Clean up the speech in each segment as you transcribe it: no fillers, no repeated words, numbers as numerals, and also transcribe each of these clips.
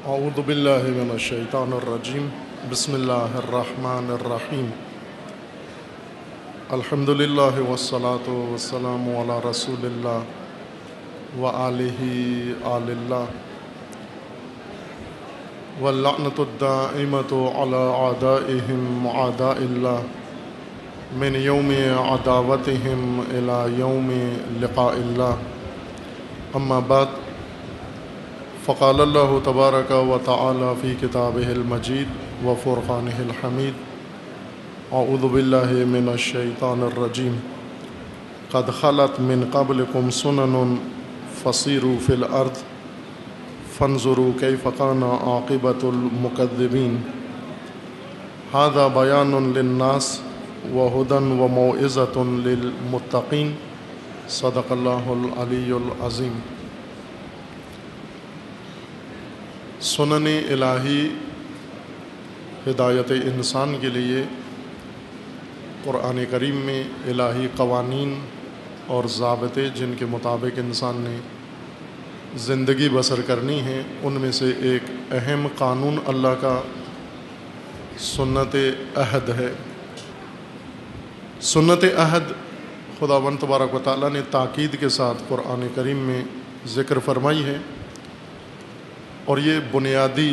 اعوذ باللہ من الشیطان الرجیم بسم اللہ الرحمن الرحیم الحمد للہ والصلاة والسلام علی رسول اللہ وآلہ آل اللہ واللعنۃ الدائمۃ علی اعدائہم اعداء اللہ من یوم عداوتہم الی یوم لقاء اللہ اما بعد فقال اللہ تبارک و تعالی فی کتابہ المجید و فرقانہ الحمید اعوذ باللہ من الشیطان الرجیم قد خلت من قبلکم سنن فسیروا فی الارض فانظروا کیف کان عاقبۃ المکذبین ھذا بیان للناس وہدی وموعظۃ للمتقین صدق اللہ العلی العظیم۔ سنن الہی ہدایت انسان کے لیے قرآن کریم میں الہی قوانین اور ضابطے جن کے مطابق انسان نے زندگی بسر کرنی ہے، ان میں سے ایک اہم قانون اللہ کا سنت عہد ہے۔ سنت عہد خداوند تبارک و تعالیٰ نے تاکید کے ساتھ قرآن کریم میں ذکر فرمائی ہے، اور یہ بنیادی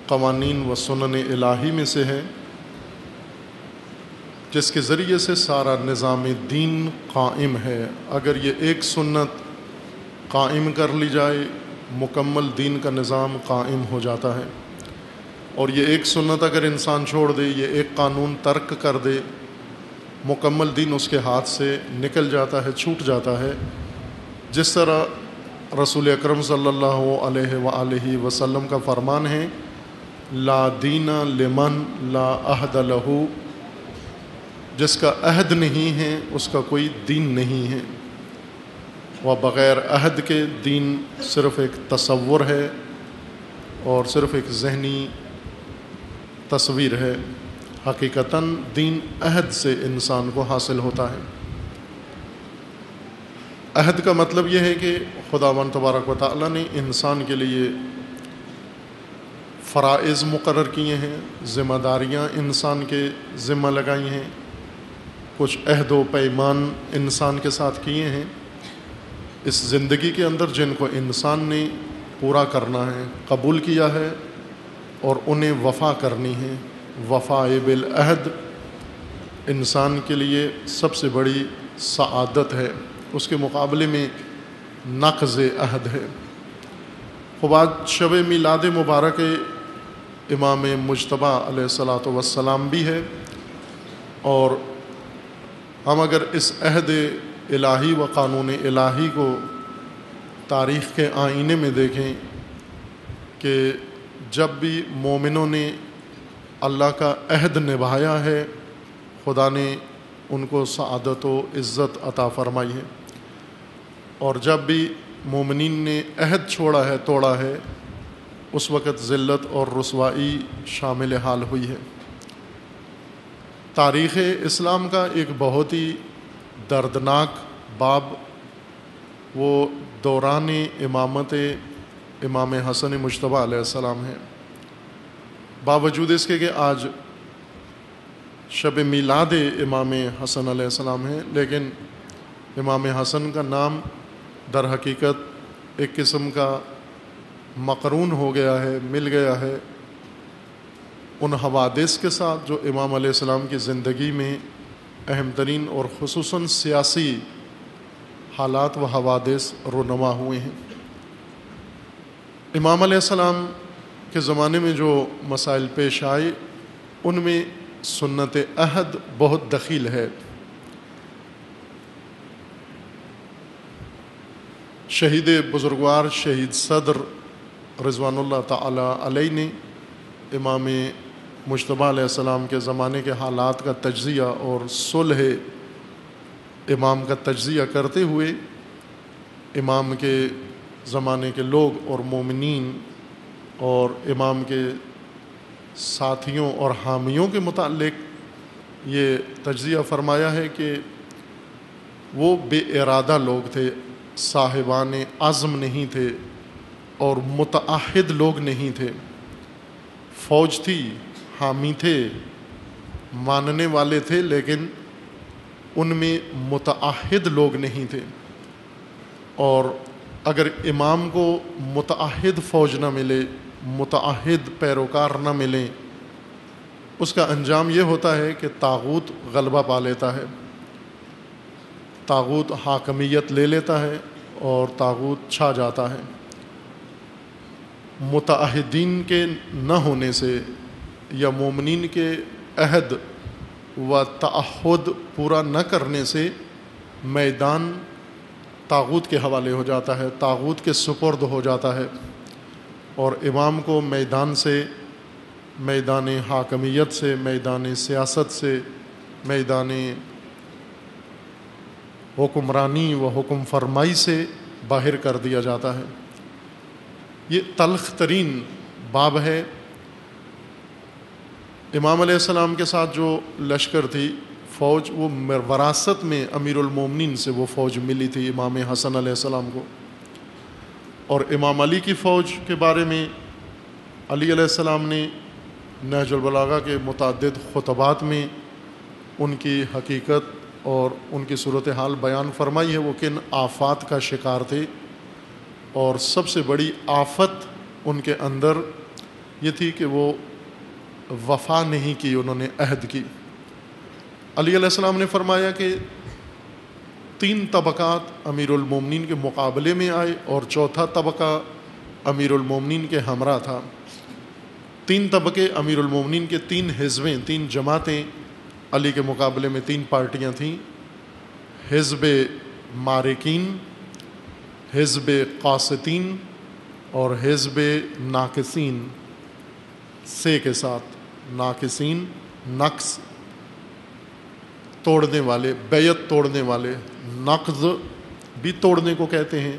قوانین و سنن الہی میں سے ہے جس کے ذریعے سے سارا نظام دین قائم ہے۔ اگر یہ ایک سنت قائم کر لی جائے مکمل دین کا نظام قائم ہو جاتا ہے، اور یہ ایک سنت اگر انسان چھوڑ دے، یہ ایک قانون ترک کر دے، مکمل دین اس کے ہاتھ سے نکل جاتا ہے، چھوٹ جاتا ہے۔ جس طرح رسول اکرم صلی اللہ علیہ وآلہ وسلم کا فرمان ہے، لا دین لمن لا عہد لہ، جس کا عہد نہیں ہے اس کا کوئی دین نہیں ہے، وہ بغیر عہد کے دین صرف ایک تصور ہے اور صرف ایک ذہنی تصویر ہے۔ حقیقتاً دین عہد سے انسان کو حاصل ہوتا ہے۔ عہد کا مطلب یہ ہے کہ خداوند تبارک و تعالیٰ نے انسان کے لیے فرائض مقرر کیے ہیں، ذمہ داریاں انسان کے ذمہ لگائی ہیں، کچھ عہد و پیمان انسان کے ساتھ کیے ہیں اس زندگی کے اندر، جن کو انسان نے پورا کرنا ہے، قبول کیا ہے اور انہیں وفا کرنی ہے۔ وفائے بالعہد انسان کے لیے سب سے بڑی سعادت ہے، اس کے مقابلے میں نقض عہد ہے۔ خب آج شب میلاد مبارک امام مجتبی علیہ الصلاۃ والسلام بھی ہے، اور ہم اگر اس عہد الہی و قانون الہی کو تاریخ کے آئینے میں دیکھیں کہ جب بھی مومنوں نے اللہ کا عہد نبھایا ہے، خدا نے ان کو سعادت و عزت عطا فرمائی ہے، اور جب بھی مومنین نے عہد چھوڑا ہے، توڑا ہے، اس وقت ذلت اور رسوائی شامل حال ہوئی ہے۔ تاریخ اسلام کا ایک بہت ہی دردناک باب وہ دوران امامت امام حسن مجتبی علیہ السلام ہے۔ باوجود اس کے کہ آج شب میلاد امام حسن علیہ السلام ہے، لیکن امام حسن کا نام در حقیقت ایک قسم کا مقرون ہو گیا ہے، مل گیا ہے ان حوادث کے ساتھ جو امام علیہ السلام کی زندگی میں اہم ترین اور خصوصاً سیاسی حالات و حوادث رونما ہوئے ہیں۔ امام علیہ السلام کے زمانے میں جو مسائل پیش آئے، ان میں سنت عہد بہت دخیل ہے۔ شہید بزرگوار شہید صدر رضوان اللہ تعالی علیہ نے امام مجتبی علیہ السلام کے زمانے کے حالات کا تجزیہ اور صلح امام کا تجزیہ کرتے ہوئے امام کے زمانے کے لوگ اور مومنین اور امام کے ساتھیوں اور حامیوں کے متعلق یہ تجزیہ فرمایا ہے کہ وہ بے ارادہ لوگ تھے، صاحبان عزم نہیں تھے، اور متعہد لوگ نہیں تھے. فوج تھی، حامی تھے، ماننے والے تھے، لیکن ان میں متعہد لوگ نہیں تھے. اور اگر امام کو متعہد فوج نہ ملے، متعہد پیروکار نہ ملیں، اس کا انجام یہ ہوتا ہے کہ طاغوت غلبہ پا لیتا ہے، طاغوت حاکمیت لے لیتا ہے اور طاغوت چھا جاتا ہے. متعہدین کے نہ ہونے سے یا مومنین کے عہد و تعہد پورا نہ کرنے سے میدان طاغوت کے حوالے ہو جاتا ہے، طاغوت کے سپرد ہو جاتا ہے، اور امام کو میدان سے، میدان حاکمیت سے، میدان سیاست سے، میدان حکمرانی و حکم فرمائی سے باہر کر دیا جاتا ہے. یہ تلخ ترین باب ہے. امام علیہ السلام کے ساتھ جو لشکر تھی، فوج، وہ وراثت میں امیر المومنین سے وہ فوج ملی تھی امام حسن علیہ السلام کو. اور امام علی کی فوج کے بارے میں علی علیہ السلام نے نہج البلاغہ کے متعدد خطبات میں ان کی حقیقت اور ان کی صورتحال بیان فرمائی ہے. وہ کن آفات کا شکار تھے، اور سب سے بڑی آفت ان کے اندر یہ تھی کہ وہ وفا نہیں کی، انہوں نے عہد کی. علی علیہ السلام نے فرمایا کہ 3 طبقات امیر المومنین کے مقابلے میں آئے اور چوتھا طبقہ امیر المومنین کے ہمراہ تھا. 3 طبقے امیر المومنین کے، 3 حزبیں، 3 جماعتیں علی کے مقابلے میں 3 پارٹیاں تھیں. حزب مارکین، حزب قاسطین اور حزب ناقصین، سے کے ساتھ. ناقصین، نقص، توڑنے والے، بیعت توڑنے والے. نقض بھی توڑنے کو کہتے ہیں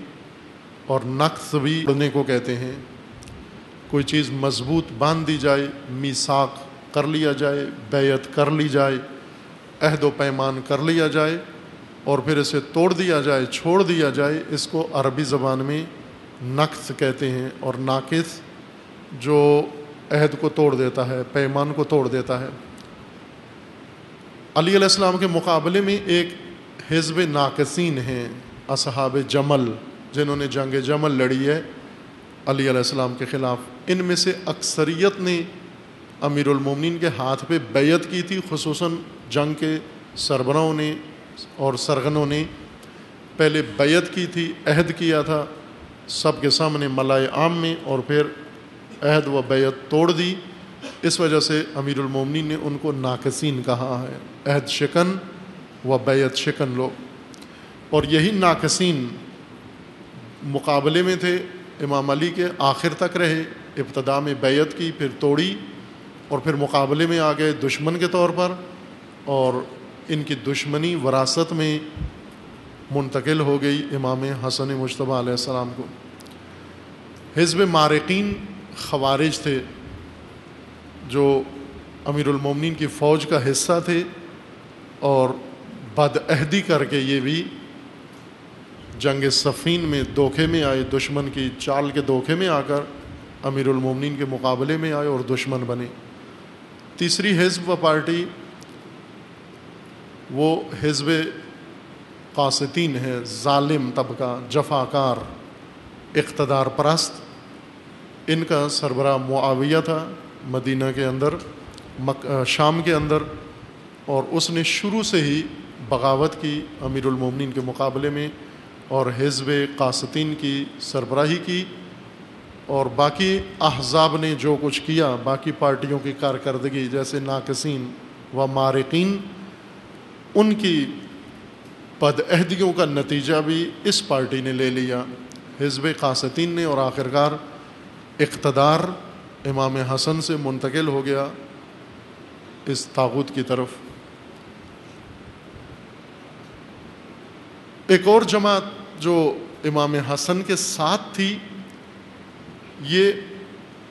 اور نقص بھی توڑنے کو کہتے ہیں. کوئی چیز مضبوط باندھ دی جائے، میثاق کر لیا جائے، بیعت کر لی جائے، عہد و پیمان کر لیا جائے اور پھر اسے توڑ دیا جائے، چھوڑ دیا جائے، اس کو عربی زبان میں نقص کہتے ہیں. اور ناقص جو عہد کو توڑ دیتا ہے، پیمان کو توڑ دیتا ہے. علی علیہ السلام کے مقابلے میں ایک حزب ناقصین ہیں، اصحاب جمل، جنہوں نے جنگ جمل لڑی ہے علی علیہ السلام کے خلاف. ان میں سے اکثریت نے امیر المومنین کے ہاتھ پہ بیعت کی تھی، خصوصاً جنگ کے سربراہوں نے اور سرغنوں نے پہلے بیعت کی تھی، عہد کیا تھا سب کے سامنے ملائے عام میں، اور پھر عہد و بیعت توڑ دی. اس وجہ سے امیر المومنین نے ان کو ناقصین کہا ہے، عہد شکن و بیعت شکن لوگ. اور یہی ناقصین مقابلے میں تھے امام علی کے، آخر تک رہے. ابتدا میں بیعت کی، پھر توڑی، اور پھر مقابلے میں آ گئے دشمن کے طور پر، اور ان کی دشمنی وراثت میں منتقل ہو گئی امام حسن مجتبیٰ علیہ السلام کو. حزب مارقین خوارج تھے جو امیر المومنین کی فوج کا حصہ تھے، اور بدعہدی کر کے یہ بھی جنگ صفین میں دھوکے میں آئے، دشمن کی چال کے دھوکے میں آ کر امیر المومنین کے مقابلے میں آئے اور دشمن بنے. تیسری حزب و پارٹی وہ حزب قاسطین ہے، ظالم طبقہ، جفاکار، اقتدار پرست. ان کا سربراہ معاویہ تھا مدینہ کے اندر، شام کے اندر، اور اس نے شروع سے ہی بغاوت کی امیر المومنین کے مقابلے میں اور حزب قاسطین کی سربراہی کی. اور باقی احزاب نے جو کچھ کیا، باقی پارٹیوں کی کارکردگی جیسے ناقصین و مارقین، ان کی بدعہدیوں کا نتیجہ بھی اس پارٹی نے لے لیا، حزب قاسطین نے، اور آخرکار اقتدار امام حسن سے منتقل ہو گیا اس طاغوت کی طرف. ایک اور جماعت جو امام حسن کے ساتھ تھی، یہ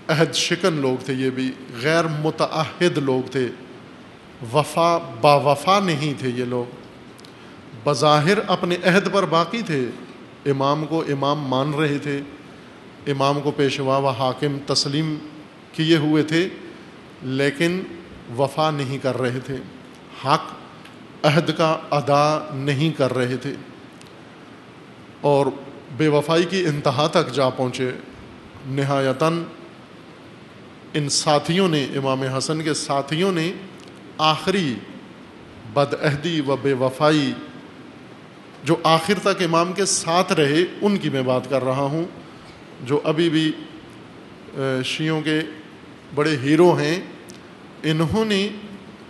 عہد شکن لوگ تھے، یہ بھی غیر متعہد لوگ تھے، با وفا نہیں تھے. یہ لوگ بظاہر اپنے عہد پر باقی تھے، امام کو امام مان رہے تھے، امام کو پیشوا و حاکم تسلیم کیے ہوئے تھے، لیکن وفا نہیں کر رہے تھے، حق عہد کا ادا نہیں کر رہے تھے، اور بے وفائی کی انتہا تک جا پہنچے۔ نہایتاً ان ساتھیوں نے، امام حسن کے ساتھیوں نے آخری بدعہدی و بے وفائی جو آخر تک امام کے ساتھ رہے، ان کی میں بات کر رہا ہوں، جو ابھی بھی شیعوں کے بڑے ہیرو ہیں۔ انہوں نے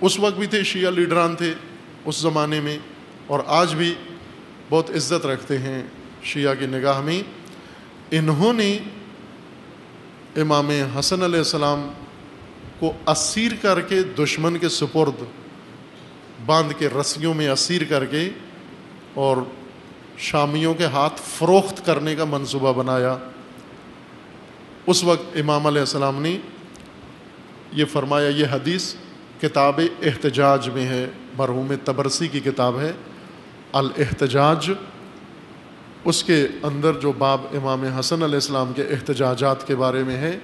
اس وقت بھی تھے، شیعہ لیڈران تھے اس زمانے میں، اور آج بھی بہت عزت رکھتے ہیں شیعہ کی نگاہ میں۔ انہوں نے امام حسن علیہ السلام کو اسیر کر کے دشمن کے سپرد باندھ کے، رسیوں میں اسیر کر کے، اور شامیوں کے ہاتھ فروخت کرنے کا منصوبہ بنایا۔ اس وقت امام علیہ السلام نے یہ فرمایا، یہ حدیث کتاب احتجاج میں ہے، مرحوم طبرسی کی کتاب ہے الاحتجاج، اس کے اندر جو باب امام حسن علیہ السلام کے احتجاجات کے بارے میں ہے،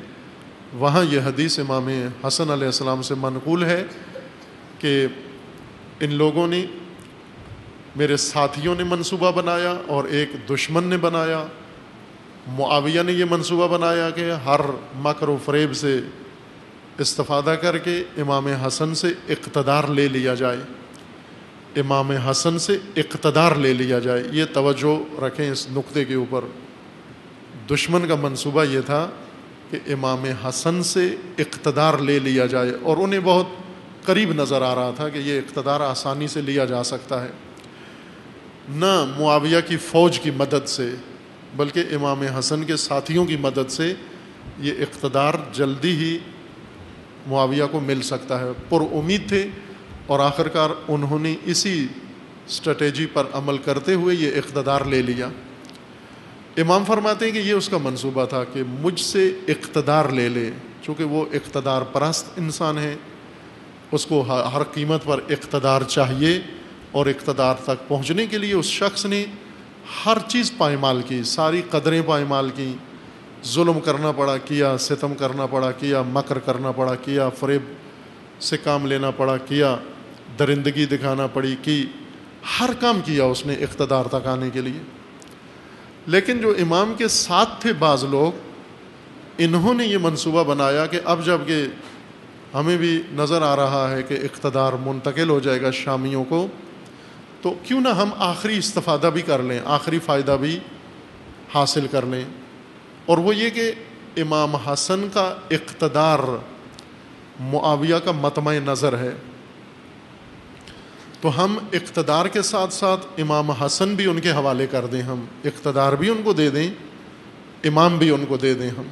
وہاں یہ حدیث امام حسن علیہ السلام سے منقول ہے کہ ان لوگوں نے، میرے ساتھیوں نے منصوبہ بنایا اور ایک دشمن نے بنایا۔ معاویہ نے یہ منصوبہ بنایا کہ ہر مکر و فریب سے استفادہ کر کے امام حسن سے اقتدار لے لیا جائے، امام حسن سے اقتدار لے لیا جائے۔ یہ توجہ رکھیں اس نقطے کے اوپر، دشمن کا منصوبہ یہ تھا کہ امام حسن سے اقتدار لے لیا جائے، اور انہیں بہت قریب نظر آ رہا تھا کہ یہ اقتدار آسانی سے لیا جا سکتا ہے، نہ معاویہ کی فوج کی مدد سے بلکہ امام حسن کے ساتھیوں کی مدد سے یہ اقتدار جلدی ہی معاویہ کو مل سکتا ہے۔ پر امید تھے، اور آخرکار انہوں نے اسی اسٹریٹجی پر عمل کرتے ہوئے یہ اقتدار لے لیا۔ امام فرماتے ہیں کہ یہ اس کا منصوبہ تھا کہ مجھ سے اقتدار لے لے، چونکہ وہ اقتدار پرست انسان ہے، اس کو ہر قیمت پر اقتدار چاہیے، اور اقتدار تک پہنچنے کے لیے اس شخص نے ہر چیز پائمال کی، ساری قدریں پائمال کی، ظلم کرنا پڑا کیا، ستم کرنا پڑا کیا، مکر کرنا پڑا کیا، فریب سے کام لینا پڑا کیا، درندگی دکھانا پڑی کی، ہر کام کیا اس نے اقتدار تک آنے کے لیے۔ لیکن جو امام کے ساتھ تھے بعض لوگ، انہوں نے یہ منصوبہ بنایا کہ اب جب کہ ہمیں بھی نظر آ رہا ہے کہ اقتدار منتقل ہو جائے گا شامیوں کو، تو کیوں نہ ہم آخری استفادہ بھی کر لیں، آخری فائدہ بھی حاصل کر لیں، اور وہ یہ کہ امام حسن کا اقتدار معاویہ کا مطمع نظر ہے، تو ہم اقتدار کے ساتھ ساتھ امام حسن بھی ان کے حوالے کر دیں، ہم اقتدار بھی ان کو دے دیں، امام بھی ان کو دے دیں ہم۔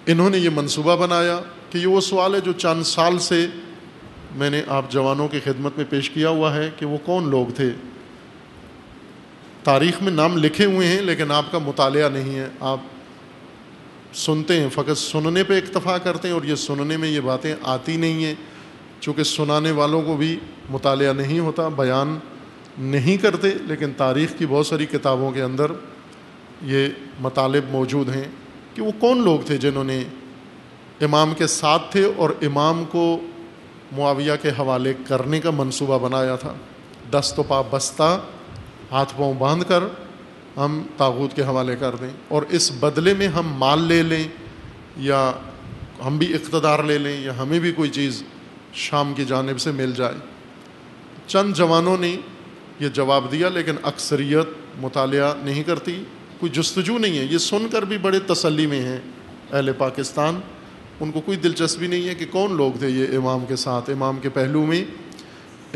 انہوں نے یہ منصوبہ بنایا کہ یہ وہ سوال ہے جو چند سال سے میں نے آپ جوانوں کی خدمت میں پیش کیا ہوا ہے کہ وہ کون لوگ تھے۔ تاریخ میں نام لکھے ہوئے ہیں لیکن آپ کا مطالعہ نہیں ہے، آپ سنتے ہیں، فقط سننے پہ اکتفا کرتے ہیں، اور یہ سننے میں یہ باتیں آتی نہیں ہیں، چونکہ سنانے والوں کو بھی مطالعہ نہیں ہوتا، بیان نہیں کرتے، لیکن تاریخ کی بہت ساری کتابوں کے اندر یہ مطالب موجود ہیں کہ وہ کون لوگ تھے جنہوں نے امام کے ساتھ تھے اور امام کو معاویہ کے حوالے کرنے کا منصوبہ بنایا تھا۔ دست و پا بستہ، ہاتھ پاؤں باندھ کر ہم طاغوت کے حوالے کر دیں، اور اس بدلے میں ہم مال لے لیں، یا ہم بھی اقتدار لے لیں، یا ہمیں بھی کوئی چیز شام کی جانب سے مل جائے۔ چند جوانوں نے یہ جواب دیا، لیکن اکثریت مطالعہ نہیں کرتی، کوئی جستجو نہیں ہے، یہ سن کر بھی بڑے تسلی میں ہیں اہل پاکستان، ان کو کوئی دلچسپی نہیں ہے کہ کون لوگ تھے یہ امام کے ساتھ، امام کے پہلو میں،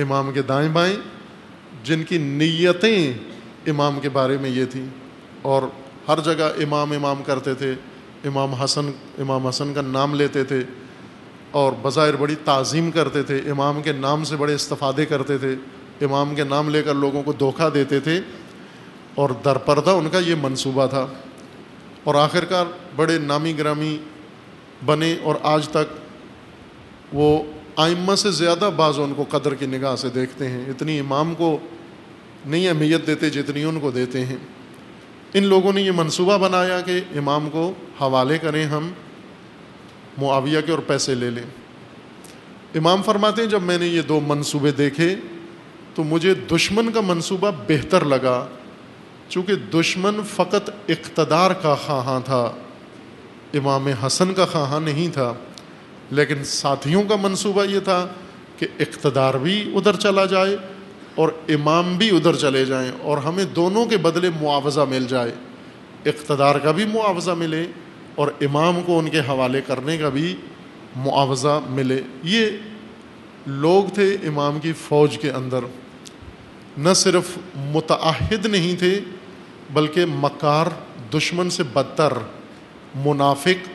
امام کے دائیں بائیں، جن کی نیتیں امام کے بارے میں یہ تھیں، اور ہر جگہ امام امام کرتے تھے، امام حسن کا نام لیتے تھے، اور بظاہر بڑی تعظیم کرتے تھے، امام کے نام سے بڑے استفادے کرتے تھے، امام کے نام لے کر لوگوں کو دھوکہ دیتے تھے، اور درپردہ ان کا یہ منصوبہ تھا، اور آخرکار بڑے نامی گرامی بنے، اور آج تک وہ ائمہ سے زیادہ بعض ان کو قدر کی نگاہ سے دیکھتے ہیں، اتنی امام کو نہیں اہمیت دیتے جتنی ان کو دیتے ہیں۔ ان لوگوں نے یہ منصوبہ بنایا کہ امام کو حوالے کریں ہم معاویہ کے اور پیسے لے لیں۔ امام فرماتے ہیں جب میں نے یہ دو منصوبے دیکھے تو مجھے دشمن کا منصوبہ بہتر لگا، چونکہ دشمن فقط اقتدار کا خواہاں تھا، امام حسن کا خواہاں نہیں تھا، لیکن ساتھیوں کا منصوبہ یہ تھا کہ اقتدار بھی ادھر چلا جائے اور امام بھی ادھر چلے جائیں اور ہمیں دونوں کے بدلے معاوضہ مل جائے، اقتدار کا بھی معاوضہ ملے اور امام کو ان کے حوالے کرنے کا بھی معاوضہ ملے۔ یہ لوگ تھے امام کی فوج کے اندر، نہ صرف متعہد نہیں تھے بلکہ مکار، دشمن سے بدتر، منافق،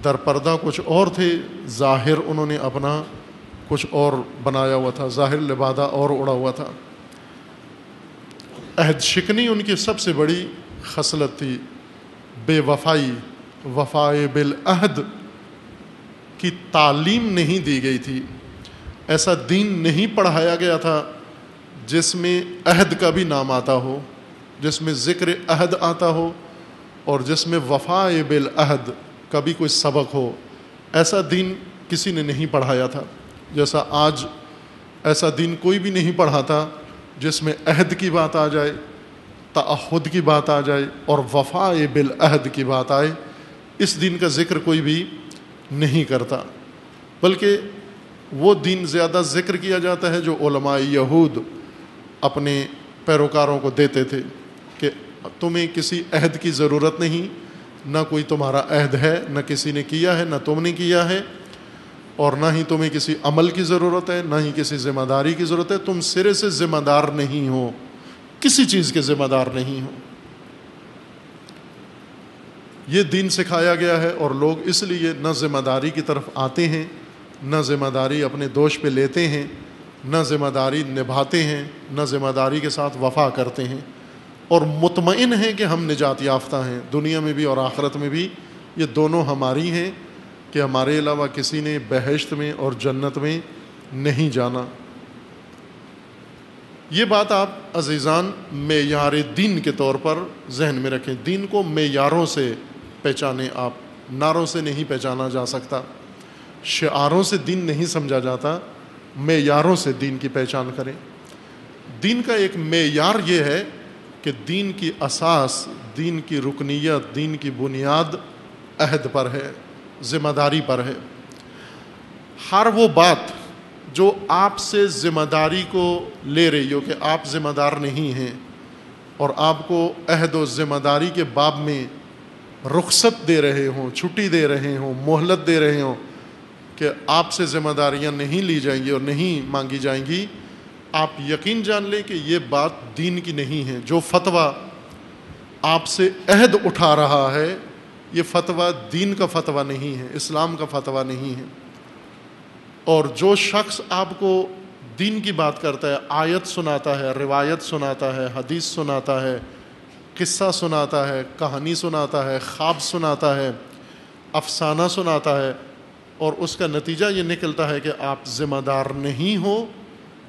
در پردہ کچھ اور تھے، ظاہر انہوں نے اپنا کچھ اور بنایا ہوا تھا، ظاہر لبادہ اور اڑا ہوا تھا۔ عہد شکنی ان کی سب سے بڑی خصلت تھی، بے وفائی، وفائے بالعہد کی تعلیم نہیں دی گئی تھی، ایسا دین نہیں پڑھایا گیا تھا جس میں عہد کا بھی نام آتا ہو، جس میں ذکر عہد آتا ہو اور جس میں وفائے بالعہد کا بھی کوئی سبق ہو۔ ایسا دین کسی نے نہیں پڑھایا تھا، جیسا آج ایسا دین کوئی بھی نہیں پڑھاتا جس میں عہد کی بات آ جائے، تعہد کی بات آ جائے اور وفائے بالعہد کی بات آئے۔ اس دین کا ذکر کوئی بھی نہیں کرتا، بلکہ وہ دین زیادہ ذکر کیا جاتا ہے جو علماء یہود اپنے پیروکاروں کو دیتے تھے کہ تمہیں کسی عہد کی ضرورت نہیں، نہ کوئی تمہارا عہد ہے، نہ کسی نے کیا ہے، نہ تم نے کیا ہے، اور نہ ہی تمہیں کسی عمل کی ضرورت ہے، نہ ہی کسی ذمہ داری کی ضرورت ہے، تم سرے سے ذمہ دار نہیں ہو، کسی چیز کے ذمہ دار نہیں ہو۔ یہ دین سکھایا گیا ہے اور لوگ اس لیے نہ ذمہ داری کی طرف آتے ہیں، نہ ذمہ داری اپنے دوش پہ لیتے ہیں، نہ ذمہ داری نبھاتے ہیں، نہ ذمہ داری کے ساتھ وفا کرتے ہیں، اور مطمئن ہیں کہ ہم نجات یافتہ ہیں، دنیا میں بھی اور آخرت میں بھی یہ دونوں ہماری ہیں کہ ہمارے علاوہ کسی نے بہشت میں اور جنت میں نہیں جانا۔ یہ بات آپ عزیزان معیار دین کے طور پر ذہن میں رکھیں۔ دین کو معیاروں سے پہچانیں، آپ نعروں سے نہیں پہچانا جا سکتا، شعاروں سے دین نہیں سمجھا جاتا، معیاروں سے دین کی پہچان کریں۔ دین کا ایک معیار یہ ہے کہ دین کی اساس، دین کی رکنیت، دین کی بنیاد عہد پر ہے، ذمہ داری پر ہے۔ ہر وہ بات جو آپ سے ذمہ داری کو لے رہی ہو کہ آپ ذمہ دار نہیں ہیں اور آپ کو عہد و ذمہ داری کے باب میں رخصت دے رہے ہوں، چھٹی دے رہے ہوں، مہلت دے رہے ہوں کہ آپ سے ذمہ داریاں نہیں لی جائیں گی اور نہیں مانگی جائیں گی، آپ یقین جان لیں کہ یہ بات دین کی نہیں ہے۔ جو فتویٰ آپ سے عہد اٹھا رہا ہے یہ فتویٰ دین کا فتویٰ نہیں ہے، اسلام کا فتویٰ نہیں ہے۔ اور جو شخص آپ کو دین کی بات کرتا ہے، آیت سناتا ہے، روایت سناتا ہے، حدیث سناتا ہے، قصہ سناتا ہے، کہانی سناتا ہے، خواب سناتا ہے، افسانہ سناتا ہے، اور اس کا نتیجہ یہ نکلتا ہے کہ آپ ذمہ دار نہیں ہو،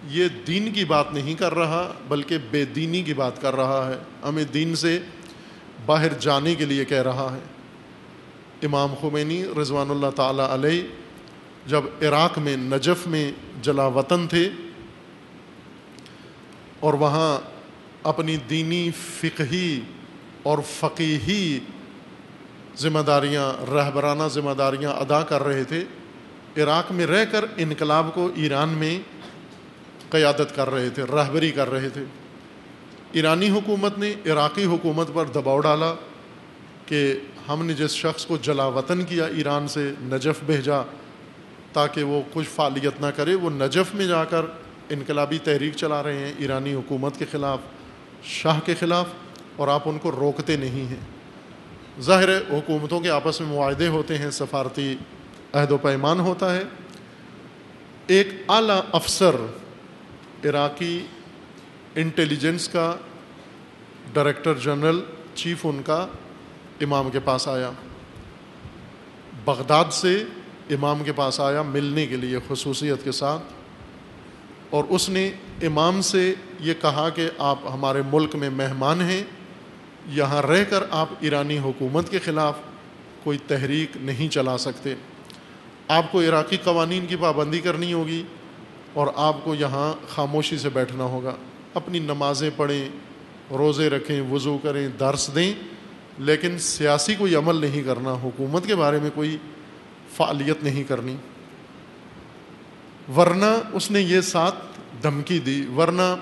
یہ دین کی بات نہیں کر رہا بلکہ بے دینی کی بات کر رہا ہے، ہمیں دین سے باہر جانے کے لیے کہہ رہا ہے۔ امام خمینی رضوان اللہ تعالی علیہ جب عراق میں نجف میں جلا وطن تھے اور وہاں اپنی دینی، فقہی اور فقیہی ذمہ داریاں، رہبرانہ ذمہ داریاں ادا کر رہے تھے، عراق میں رہ کر انقلاب کو ایران میں قیادت کر رہے تھے، رہبری کر رہے تھے۔ ایرانی حکومت نے عراقی حکومت پر دباؤ ڈالا کہ ہم نے جس شخص کو جلا وطن کیا، ایران سے نجف بھیجا تاکہ وہ کچھ فعالیت نہ کرے، وہ نجف میں جا کر انقلابی تحریک چلا رہے ہیں ایرانی حکومت کے خلاف، شاہ کے خلاف، اور آپ ان کو روکتے نہیں ہیں۔ ظاہر ہے حکومتوں کے آپس میں معاہدے ہوتے ہیں، سفارتی عہد و پیمان ہوتا ہے۔ ایک اعلیٰ افسر عراقی انٹیلیجنس کا ڈائریکٹر جنرل، چیف ان کا، امام کے پاس آیا، بغداد سے امام کے پاس آیا ملنے کے لیے خصوصیت کے ساتھ، اور اس نے امام سے یہ کہا کہ آپ ہمارے ملک میں مہمان ہیں یہاں رہ کر آپ ایرانی حکومت کے خلاف کوئی تحریک نہیں چلا سکتے. آپ کو عراقی قوانین کی پابندی کرنی ہوگی اور آپ کو یہاں خاموشی سے بیٹھنا ہوگا. اپنی نمازیں پڑھیں, روزے رکھیں, وضو کریں, درس دیں, لیکن سیاسی کوئی عمل نہیں کرنا, حکومت کے بارے میں کوئی فعالیت نہیں کرنی. ورنہ اس نے یہ ساتھ دھمکی دی, ورنہ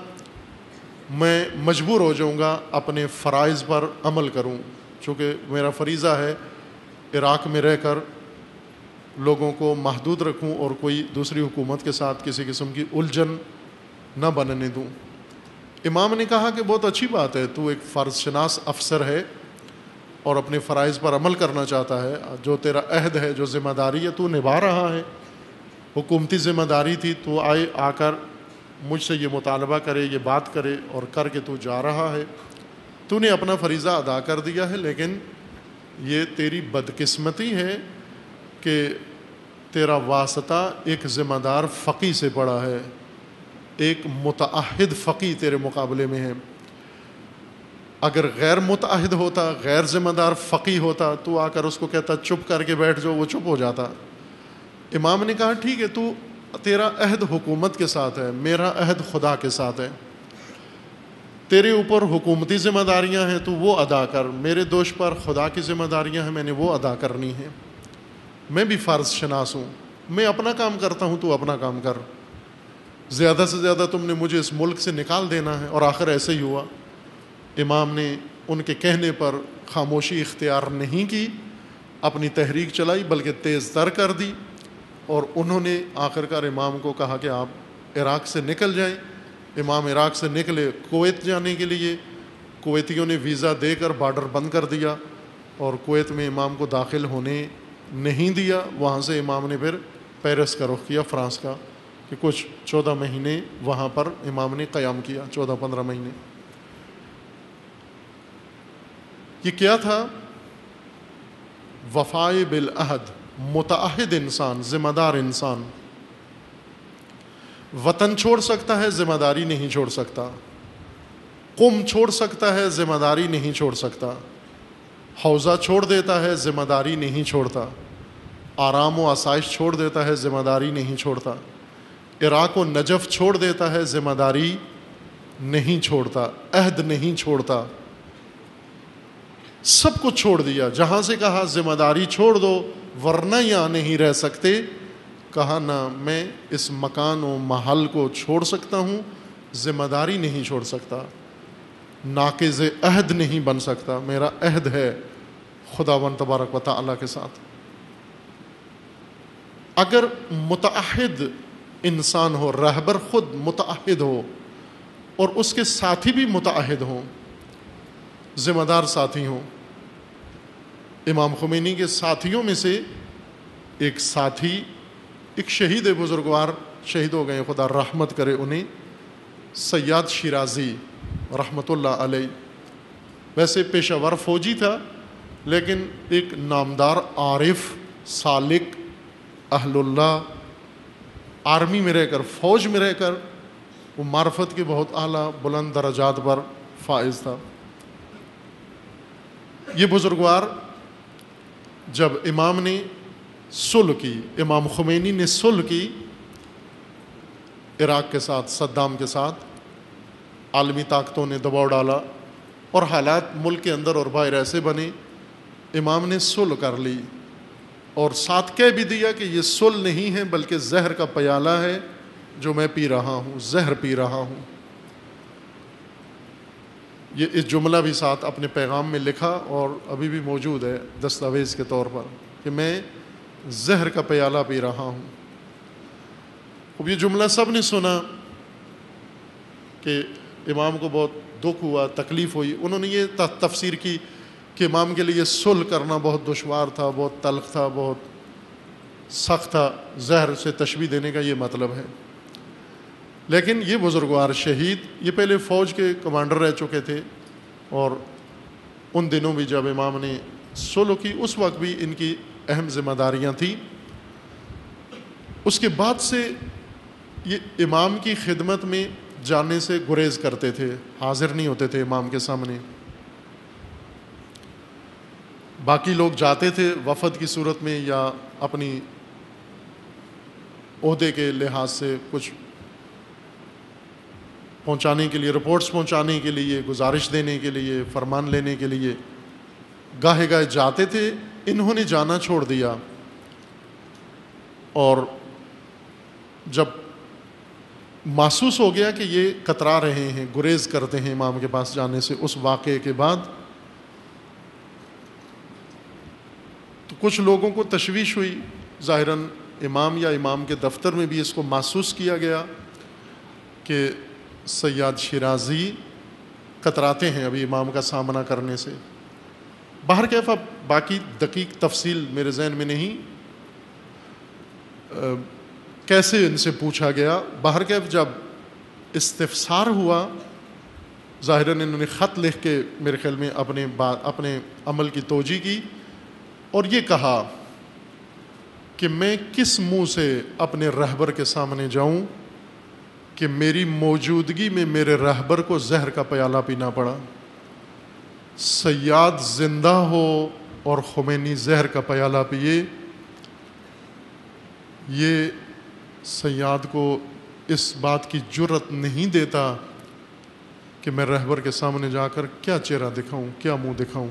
میں مجبور ہو جاؤں گا اپنے فرائض پر عمل کروں, چونکہ میرا فریضہ ہے عراق میں رہ کر لوگوں کو محدود رکھوں اور کوئی دوسری حکومت کے ساتھ کسی قسم کی الجھن نہ بننے دوں. امام نے کہا کہ بہت اچھی بات ہے, تو ایک فرض شناس افسر ہے اور اپنے فرائض پر عمل کرنا چاہتا ہے, جو تیرا عہد ہے, جو ذمہ داری ہے تو نبھا رہا ہے, حکومتی ذمہ داری تھی, تو آ کر مجھ سے یہ مطالبہ کرے, یہ بات کرے اور کر کے تو جا رہا ہے. تو نے اپنا فریضہ ادا کر دیا ہے, لیکن یہ تیری بدقسمتی ہے کہ تیرا واسطہ ایک ذمہ دار فقی سے پڑا ہے, ایک متعہد فقی تیرے مقابلے میں ہے. اگر غیر متعہد ہوتا, غیر ذمہ دار فقی ہوتا, تو آ کر اس کو کہتا چپ کر کے بیٹھ جاؤ, وہ چپ ہو جاتا. امام نے کہا ٹھیک ہے, تو تیرا عہد حکومت کے ساتھ ہے, میرا عہد خدا کے ساتھ ہے. تیرے اوپر حکومتی ذمہ داریاں ہیں تو وہ ادا کر, میرے دوش پر خدا کی ذمہ داریاں ہیں, میں نے وہ ادا کرنی ہیں. میں بھی فرض شناس ہوں, میں اپنا کام کرتا ہوں, تو اپنا کام کر. زیادہ سے زیادہ تم نے مجھے اس ملک سے نکال دینا ہے. اور آخر ایسے ہی ہوا. امام نے ان کے کہنے پر خاموشی اختیار نہیں کی, اپنی تحریک چلائی, بلکہ تیز تر کر دی. اور انہوں نے آخر کار امام کو کہا کہ آپ عراق سے نکل جائیں. امام عراق سے نکلے کویت جانے کے لیے. کویتیوں نے ویزا دے کر بارڈر بند کر دیا اور کویت میں امام کو داخل ہونے نہیں دیا. وہاں سے امام نے پھر پیرس کا رخ کیا, فرانس کا, کہ کچھ 14 مہینے وہاں پر امام نے قیام کیا, 14-15 مہینے. یہ کیا تھا؟ وفائے بالعہد, متعہد انسان, ذمہ دار انسان. وطن چھوڑ سکتا ہے, ذمہ داری نہیں چھوڑ سکتا. قوم چھوڑ سکتا ہے, ذمہ داری نہیں چھوڑ سکتا. حوزہ چھوڑ دیتا ہے, ذمہ داری نہیں چھوڑتا. آرام و آسائش چھوڑ دیتا ہے, ذمہ داری نہیں چھوڑتا. عراق و نجف چھوڑ دیتا ہے, ذمہ داری نہیں چھوڑتا, عہد نہیں چھوڑتا. سب کچھ چھوڑ دیا. جہاں سے کہا ذمہ داری چھوڑ دو ورنہ یہاں نہیں رہ سکتے, کہا نہ, میں اس مکان و محل کو چھوڑ سکتا ہوں, ذمہ داری نہیں چھوڑ سکتا, ناقض عہد نہیں بن سکتا. میرا عہد ہے خداوند تبارک و تعالیٰ کے ساتھ. اگر متعہد انسان ہو, رہبر خود متعہد ہو اور اس کے ساتھی بھی متعہد ہوں, ذمہ دار ساتھی ہوں. امام خمینی کے ساتھیوں میں سے ایک ساتھی, ایک شہید بزرگوار, شہید ہو گئے, خدا رحمت کرے انہیں, سیاد شیرازی رحمۃ اللہ علیہ. ویسے پیشہ ور فوجی تھا, لیکن ایک نامدار عارف, سالک, اہل اللہ, آرمی میں رہ کر, فوج میں رہ کر وہ معرفت کے بہت اعلیٰ بلند درجات پر فائز تھا. یہ بزرگوار جب امام نے صلح کی, امام خمینی نے صلح کی عراق کے ساتھ, صدام کے ساتھ, عالمی طاقتوں نے دباؤ ڈالا اور حالات ملک کے اندر اور باہر ایسے بنے, امام نے صلح کر لی اور ساتھ کہہ بھی دیا کہ یہ صلح نہیں ہے بلکہ زہر کا پیالہ ہے جو میں پی رہا ہوں, زہر پی رہا ہوں. یہ اس جملہ بھی ساتھ اپنے پیغام میں لکھا اور ابھی بھی موجود ہے دستاویز کے طور پر, کہ میں زہر کا پیالہ پی رہا ہوں. اب یہ جملہ سب نے سنا کہ امام کو بہت دکھ ہوا, تکلیف ہوئی. انہوں نے یہ تفسیر کی کہ امام کے لیے صلح کرنا بہت دشوار تھا, بہت تلخ تھا, بہت سخت تھا. زہر سے تشبیہ دینے کا یہ مطلب ہے. لیکن یہ بزرگوار شہید, یہ پہلے فوج کے کمانڈر رہ چکے تھے اور ان دنوں بھی جب امام نے صلح کی اس وقت بھی ان کی اہم ذمہ داریاں تھیں. اس کے بعد سے یہ امام کی خدمت میں جانے سے گریز کرتے تھے, حاضر نہیں ہوتے تھے امام کے سامنے. باقی لوگ جاتے تھے وفد کی صورت میں یا اپنی عہدے کے لحاظ سے کچھ پہنچانے کے لیے، رپورٹس پہنچانے کے لیے، گزارش دینے کے لیے، فرمان لینے کے لیے گاہے گاہے جاتے تھے. انہوں نے جانا چھوڑ دیا، اور جب محسوس ہو گیا کہ یہ کترا رہے ہیں، گریز کرتے ہیں امام کے پاس جانے سے، اس واقعے کے بعد تو کچھ لوگوں کو تشویش ہوئی. ظاہراً امام یا امام کے دفتر میں بھی اس کو محسوس کیا گیا کہ سیاد شیرازی کتراتے ہیں ابھی امام کا سامنا کرنے سے. باہر کیف اب باقی دقیق تفصیل میرے ذہن میں نہیں کیسے ان سے پوچھا گیا. باہر کیف جب استفسار ہوا، ظاہراً انہوں نے خط لکھ کے میرے خیال میں اپنے عمل کی توجیہ کی اور یہ کہا کہ میں کس منہ سے اپنے رہبر کے سامنے جاؤں کہ میری موجودگی میں میرے رہبر کو زہر کا پیالہ پینا پڑا. سیاد زندہ ہو اور خمینی زہر کا پیالہ پیے، یہ سیاد کو اس بات کی جرت نہیں دیتا کہ میں رہبر کے سامنے جا کر کیا چہرہ دکھاؤں، کیا منہ دکھاؤں.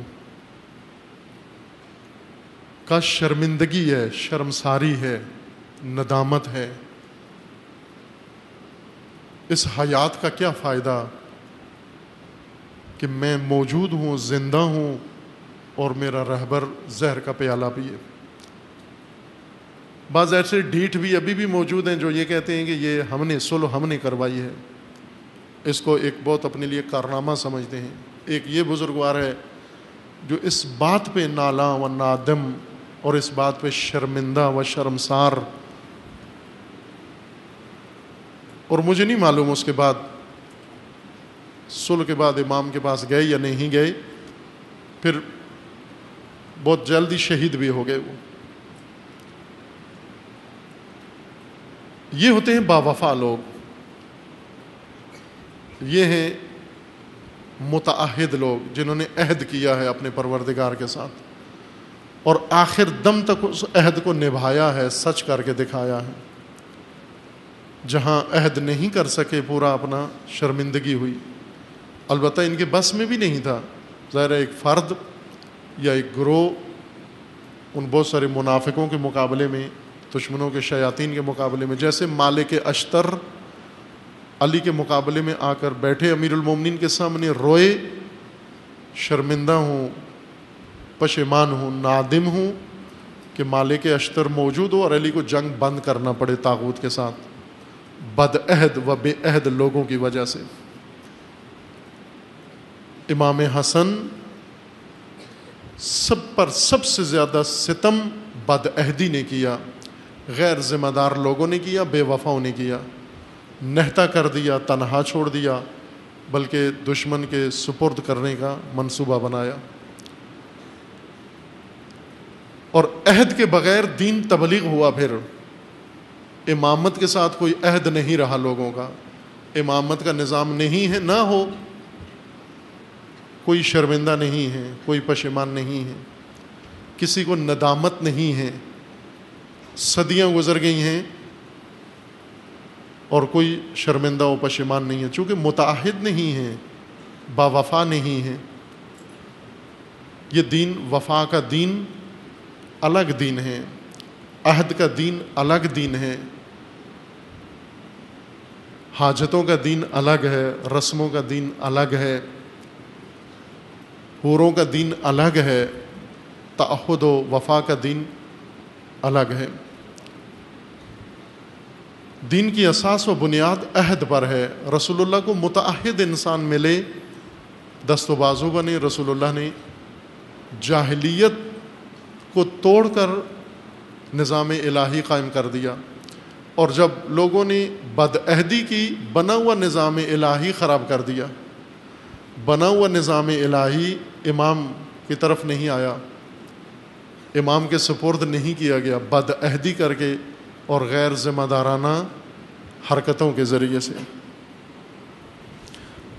کا شرمندگی ہے، شرمساری ہے، ندامت ہے. اس حیات کا کیا فائدہ کہ میں موجود ہوں، زندہ ہوں اور میرا رہبر زہر کا پیالہ پیے. بعض ایسے ڈھیٹ بھی ابھی بھی موجود ہیں جو یہ کہتے ہیں کہ یہ ہم نے صلح ہم نے کروائی ہے، اس کو ایک بہت اپنے لیے کارنامہ سمجھتے ہیں. ایک یہ بزرگوار ہے جو اس بات پہ نالاں و نادم اور اس بات پہ شرمندہ و شرمسار، اور مجھے نہیں معلوم اس کے بعد صلح کے بعد امام کے پاس گئے یا نہیں گئے، پھر بہت جلدی شہید بھی ہو گئے. وہ یہ ہوتے ہیں باوفا لوگ، یہ ہیں متعہد لوگ جنہوں نے عہد کیا ہے اپنے پروردگار کے ساتھ اور آخر دم تک اس عہد کو نبھایا ہے، سچ کر کے دکھایا ہے. جہاں عہد نہیں کر سکے پورا اپنا، شرمندگی ہوئی. البتہ ان کے بس میں بھی نہیں تھا. ظاہر ہے ایک فرد یا ایک گروہ ان بہت سارے منافقوں کے مقابلے میں، دشمنوں کے شیاطین کے مقابلے میں، جیسے مالک اشتر علی کے مقابلے میں آ کر بیٹھے امیر المومنین کے سامنے، روئے، شرمندہ ہوں، پشیمان ہوں، نادم ہوں کہ مالک اشتر موجود ہو اور علی کو جنگ بند کرنا پڑے طاغوت کے ساتھ بد عہد و بے عہد لوگوں کی وجہ سے. امام حسن سب پر سب سے زیادہ ستم بد عہدی نے کیا، غیر ذمہ دار لوگوں نے کیا، بے وفاؤں نے کیا. نہتا کر دیا، تنہا چھوڑ دیا، بلکہ دشمن کے سپرد کرنے کا منصوبہ بنایا. اور عہد کے بغیر دین تبلیغ ہوا. پھر امامت کے ساتھ کوئی عہد نہیں رہا لوگوں کا، امامت کا نظام نہیں ہے، نہ ہو، کوئی شرمندہ نہیں ہے، کوئی پشیمان نہیں ہے، کسی کو ندامت نہیں ہے. صدیاں گزر گئی ہیں اور کوئی شرمندہ و پشیمان نہیں ہے، چونکہ متعہد نہیں ہے، باوفا نہیں ہے. یہ دین، وفا کا دین الگ دین ہے، عہد کا دین الگ دین ہے، حاجتوں کا دین الگ ہے، رسموں کا دین الگ ہے، حوروں کا دین الگ ہے، تعہد و وفا کا دین الگ ہے. دین کی اساس و بنیاد عہد پر ہے. رسول اللہ کو متعہد انسان ملے، دست و بازو بنے. رسول اللہ نے جاہلیت کو توڑ کر نظام الہی قائم کر دیا، اور جب لوگوں نے بد عہدی کی، بنا ہوا نظام الہی خراب کر دیا. بنا ہوا نظام الہی امام کی طرف نہیں آیا، امام کے سپرد نہیں کیا گیا، بد عہدی کر کے اور غیر ذمہ دارانہ حرکتوں کے ذریعے سے.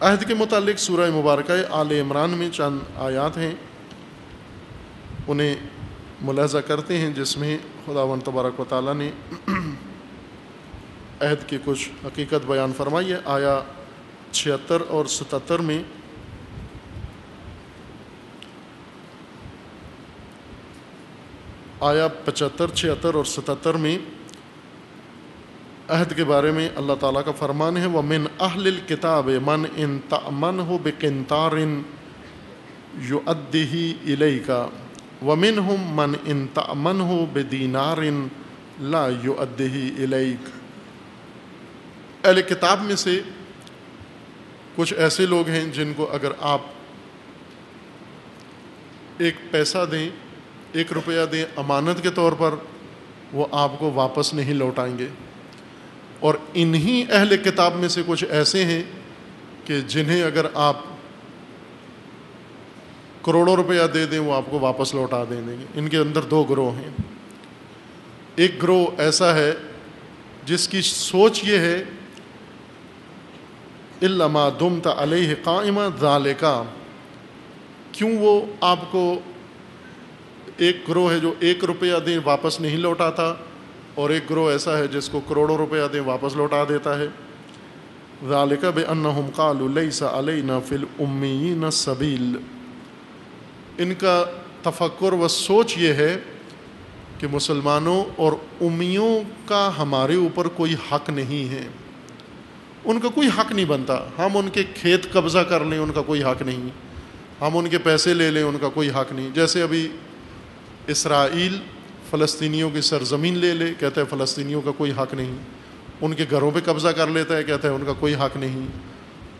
عہد کے متعلق سورہ مبارکہ آل عمران میں چند آیات ہیں. انہیں ملاحظہ کرتے ہیں، جس میں خداوند تبارک و تعالیٰ نے عہد کی کچھ حقیقت بیان فرمائی ہے۔ آیا 76 اور 77 میں آیا 75، 76 اور 77 میں عہد کے بارے میں اللہ تعالیٰ کا فرمان ہے، وَمِنْ أَهْلِ الْكِتَابِ مَنْ إِنْ تَأْمَنْهُ بِقِنْطَارٍ يُؤَدِّهِ إِلَيْكَ وَمِنْهُمْ مَنْ إِنْ تَأْمَنْهُ بِدِينَارٍ لَا يُؤَدِّهِ إِلَيْكَ۔ اہل کتاب میں سے کچھ ایسے لوگ ہیں جن کو اگر آپ ایک پیسہ دیں، 1 روپیہ دیں امانت کے طور پر، وہ آپ کو واپس نہیں لوٹائیں گے۔ اور انہی اہل کتاب میں سے کچھ ایسے ہیں کہ جنہیں اگر آپ کروڑوں روپیہ دے دیں وہ آپ کو واپس لوٹا دیں گے۔ ان کے اندر 2 گروہ ہیں۔ ایک گروہ ایسا ہے جس کی سوچ یہ ہے إِلَّا مَا دُمْتَ عَلَيْهِ قَائِمًا ذَلِكَ، کیوں وہ آپ کو، ایک گروہ ہے جو 1 روپیہ دیں واپس نہیں لوٹاتا، اور ایک گروہ ایسا ہے جس کو کروڑوں روپیہ دیں واپس لوٹا دیتا ہے۔ ذَلِكَ بِأَنَّهُمْ قَالُوا لَيْسَ عَلَيْنَا فِي الْأُمِّيِّينَ السَّبِيلُ، ان کا تفکر و سوچ یہ ہے کہ مسلمانوں اور امیوں کا ہمارے اوپر کوئی حق نہیں ہے، ان کا کوئی حق نہیں بنتا۔ ہم ان کے کھیت قبضہ کر لیں ان کا کوئی حق نہیں، ہم ان کے پیسے لے لیں ان کا کوئی حق نہیں۔ جیسے ابھی اسرائیل فلسطینیوں کی سرزمین لے لے، کہتا ہے فلسطینیوں کا کوئی حق نہیں، ان کے گھروں پہ قبضہ کر لیتا ہے، کہتا ہے ان کا کوئی حق نہیں،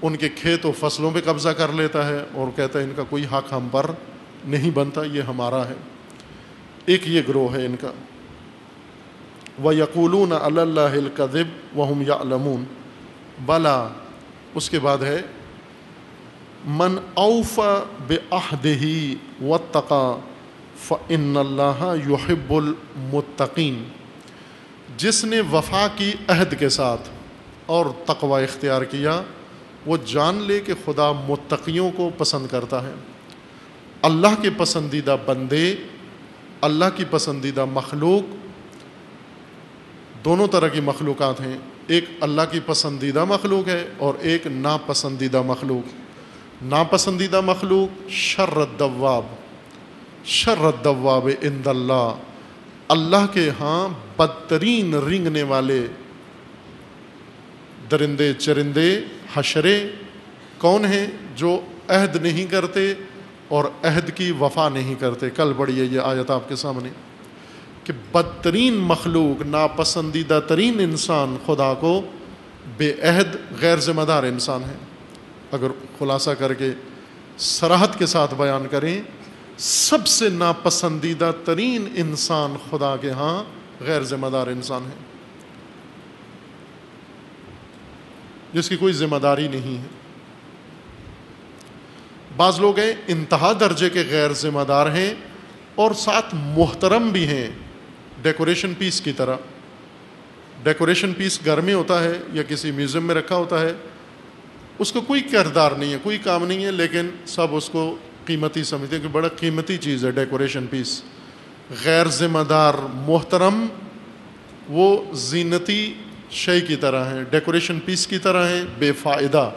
ان کے کھیت و فصلوں پہ قبضہ کر لیتا ہے اور کہتا ہے ان کا کوئی حق ہم پر نہیں بنتا، یہ ہمارا ہے۔ ایک یہ گروہ ہے ان کا۔ وَيَقُولُونَ عَلَى اللَّهِ الْكَذِبَ وَهُمْ يَعْلَمُونَ، بلا، اس کے بعد ہے من اوفى بعہدہ واتقى فإن اللہ يحب المتقین، جس نے وفا کی عہد کے ساتھ اور تقوی اختیار کیا، وہ جان لے کہ خدا متقیوں کو پسند کرتا ہے۔ اللہ کے پسندیدہ بندے، اللہ کی پسندیدہ مخلوق، دونوں طرح کی مخلوقات ہیں، ایک اللہ کی پسندیدہ مخلوق ہے اور ایک ناپسندیدہ مخلوق۔ ناپسندیدہ مخلوق شر الدواب، شر الدواب عند اللہ، اللہ کے ہاں بدترین رینگنے والے درندے چرندے حشرے کون ہیں؟ جو عہد نہیں کرتے اور عہد کی وفا نہیں کرتے۔ کل پڑھی ہے یہ آیت آپ کے سامنے کہ بدترین مخلوق، ناپسندیدہ ترین انسان خدا کو بے عہد غیر ذمہ دار انسان ہے۔ اگر خلاصہ کر کے صراحت کے ساتھ بیان کریں، سب سے ناپسندیدہ ترین انسان خدا کے ہاں غیر ذمہ دار انسان ہے، جس کی کوئی ذمہ داری نہیں ہے۔ بعض لوگ ہیں انتہا درجے کے غیر ذمہ دار ہیں اور ساتھ محترم بھی ہیں، ڈیکوریشن پیس کی طرح۔ ڈیکوریشن پیس گھر میں ہوتا ہے یا کسی میوزیم میں رکھا ہوتا ہے، اس کا کوئی کردار نہیں ہے، کوئی کام نہیں ہے، لیکن سب اس کو قیمتی سمجھتے ہیں کہ بڑا قیمتی چیز ہے ڈیکوریشن پیس۔ غیر ذمہ دار محترم وہ زینتی شے کی طرح ہیں، ڈیکوریشن پیس کی طرح ہیں، بے فائدہ۔